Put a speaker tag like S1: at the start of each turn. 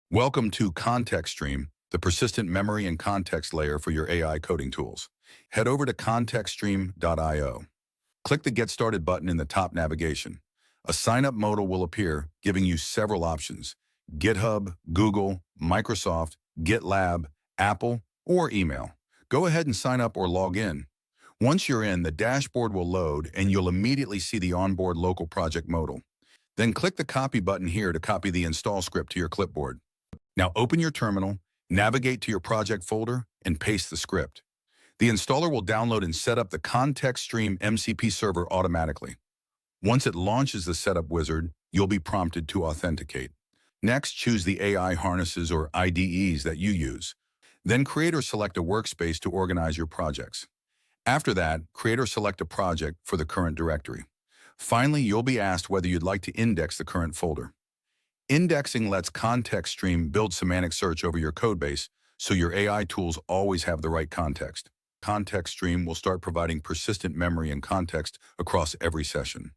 S1: Welcome to ContextStream, the persistent memory and context layer for your AI coding tools. Head over to ContextStream.io. Click the Get Started button in the top navigation. A sign-up modal will appear, giving you several options: GitHub, Google, Microsoft, GitLab, Apple, or email. Go ahead and sign up or log in. Once you're in, the dashboard will load and you'll immediately see the onboard local project modal. Then click the Copy button here to copy the install script to your clipboard. Now open your terminal, navigate to your project folder, and paste the script. The installer will download and set up the ContextStream MCP server automatically. Once it launches the setup wizard, you'll be prompted to authenticate. Next, choose the AI harnesses or IDEs that you use. Then create or select a workspace to organize your projects. After that, create or select a project for the current directory. Finally, you'll be asked whether you'd like to index the current folder. Indexing lets ContextStream build semantic search over your codebase, so your AI tools always have the right context. ContextStream will start providing persistent memory and context across every session.